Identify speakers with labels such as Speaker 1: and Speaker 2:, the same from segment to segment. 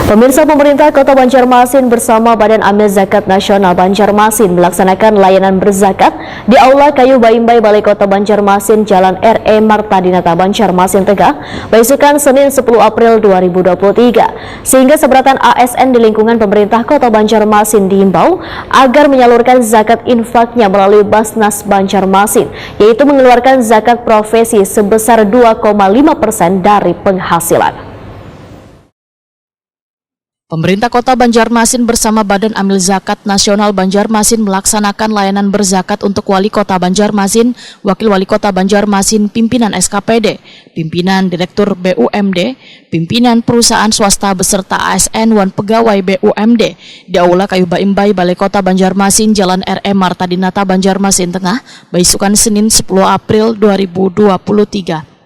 Speaker 1: Pemirsa, pemerintah Kota Banjarmasin bersama Badan Amil Zakat Nasional Banjarmasin melaksanakan layanan berzakat di Aula Kayu Baimbai Balai Kota Banjarmasin, Jalan R.E. Marta Dinata, Banjarmasin Tegah, besukan Senin 10 April 2023. Sehingga seberatan ASN di lingkungan pemerintah Kota Banjarmasin diimbau agar menyalurkan zakat infaknya melalui Basnas Banjarmasin, yaitu mengeluarkan zakat profesi sebesar 2,5% dari penghasilan.
Speaker 2: Pemerintah Kota Banjarmasin bersama Badan Amil Zakat Nasional Banjarmasin melaksanakan layanan berzakat untuk Wali Kota Banjarmasin, Wakil Wali Kota Banjarmasin, pimpinan SKPD, pimpinan Direktur BUMD, pimpinan perusahaan swasta beserta ASN dan pegawai BUMD di Aula Kayu Baimbai Balai Kota Banjarmasin, Jalan R.E. Marta Dinata, Banjarmasin Tengah, besukan Senin 10 April 2023.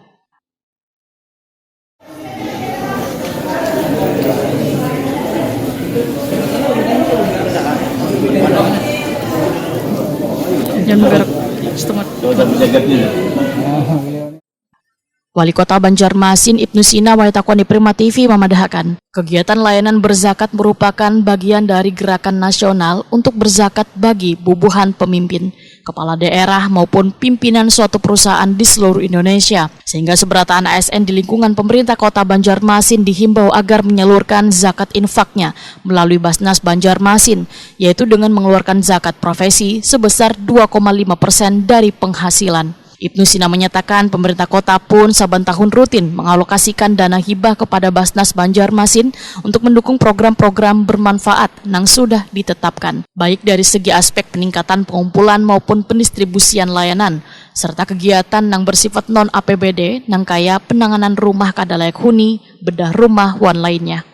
Speaker 2: Wali Kota Banjarmasin Ibnu Sina Waitakoni Prima TV memadahkan, kegiatan layanan berzakat merupakan bagian dari gerakan nasional untuk berzakat bagi bubuhan pemimpin, kepala daerah maupun pimpinan suatu perusahaan di seluruh Indonesia. Sehingga seberataan ASN di lingkungan pemerintah Kota Banjarmasin dihimbau agar menyalurkan zakat infaknya melalui Basnas Banjarmasin, yaitu dengan mengeluarkan zakat profesi sebesar 2,5% dari penghasilan. Ibnu Sina menyatakan pemerintah kota pun saban tahun rutin mengalokasikan dana hibah kepada Basnas Banjarmasin untuk mendukung program-program bermanfaat yang sudah ditetapkan, baik dari segi aspek peningkatan pengumpulan maupun pendistribusian layanan, serta kegiatan yang bersifat non-APBD yang kaya penanganan rumah kadalayak huni, bedah rumah, dan lainnya.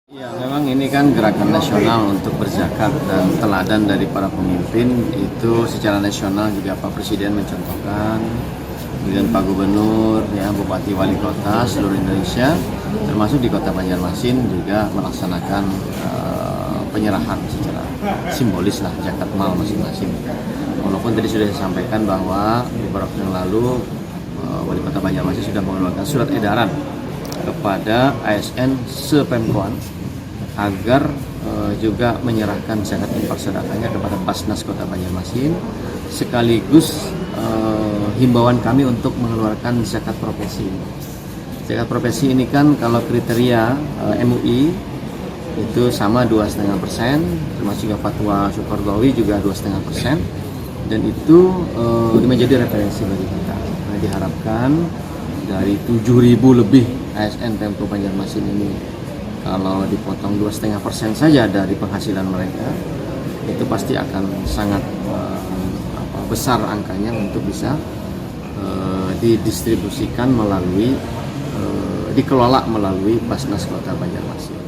Speaker 3: Ya, memang ini kan gerakan nasional untuk berzakat dan teladan dari para pemimpin itu secara nasional juga Pak Presiden mencontohkan, kemudian Pak Gubernur, ya, Bupati, Wali Kota seluruh Indonesia, termasuk di Kota Banjarmasin juga melaksanakan penyerahan secara simbolis lah zakat mal masing-masing. Walaupun tadi sudah disampaikan bahwa beberapa waktu yang lalu Wali Kota Banjarmasin sudah mengeluarkan surat edaran kepada ASN se-Pemkoan agar juga menyerahkan zakat infak sedekahnya kepada Basnas Kota Banjarmasin, sekaligus himbauan kami untuk mengeluarkan zakat profesi. Zakat profesi ini kan kalau kriteria MUI itu sama 2,5%, termasuk juga fatwa Supardawi juga 2,5%, dan itu menjadi referensi bagi kita. Nah, diharapkan dari 7.000 lebih ASN Pemko Banjarmasin ini, kalau dipotong 2,5% saja dari penghasilan mereka, itu pasti akan sangat besar angkanya untuk bisa didistribusikan melalui dikelola melalui Basnas Kota Banjarmasin.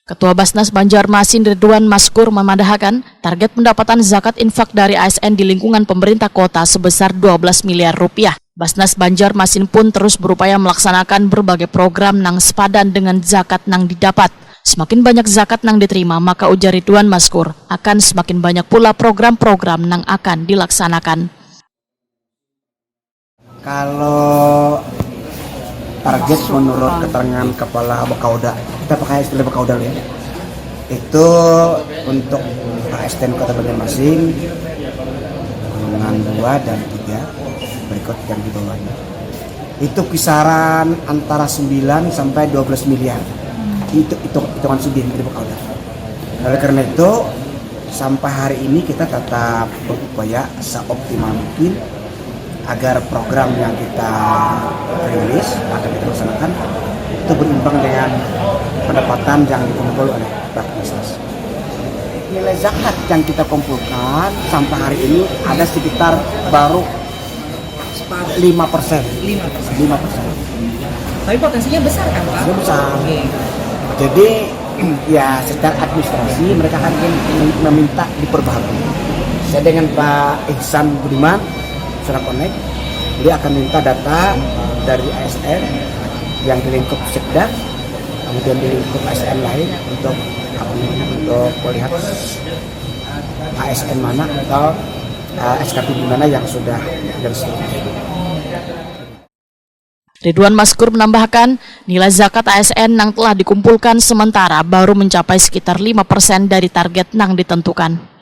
Speaker 2: Ketua Basnas Banjarmasin Ridwan Maskur memadahkan target pendapatan zakat infak dari ASN di lingkungan pemerintah kota sebesar 12 miliar rupiah. Basnas Banjarmasin pun terus berupaya melaksanakan berbagai program nang sepadan dengan zakat nang didapat. Semakin banyak zakat nang diterima, maka ujar Ridwan Maskur, akan semakin banyak pula program-program nang akan dilaksanakan.
Speaker 4: Kalau target menurut keterangan Kepala Bakauda, kita pakai istilah Bakauda ya, itu untuk ASN Kota Banjarmasin dengan 2 dan 3 berikut yang di bawahnya. Itu kisaran antara 9 sampai 12 miliar. Itu hitungan Sudin dari Bakauda. Oleh karena itu, sampai hari ini kita tetap berupaya seoptimal mungkin agar program yang kita rilis akan kita laksanakan itu berimbang dengan pendapatan yang dikumpul oleh pelaku bisnis. Nilai zakat yang kita kumpulkan sampai hari ini ada sekitar baru 5%. 5%.
Speaker 5: Tapi potensinya besar kan Pak?
Speaker 4: Besar. Jadi ya secara administrasi mereka akan meminta diperbaharui. Saya dengan Pak Ihsan Budiman sudah connect, dia akan minta data dari ASN yang di lingkup Sekda, kemudian di lingkup ASN lain untuk melihat ASN mana atau SKP di mana yang sudah dari seluruh.
Speaker 2: Ridwan Maskur menambahkan, nilai zakat ASN yang telah dikumpulkan sementara baru mencapai sekitar 5% dari target yang ditentukan.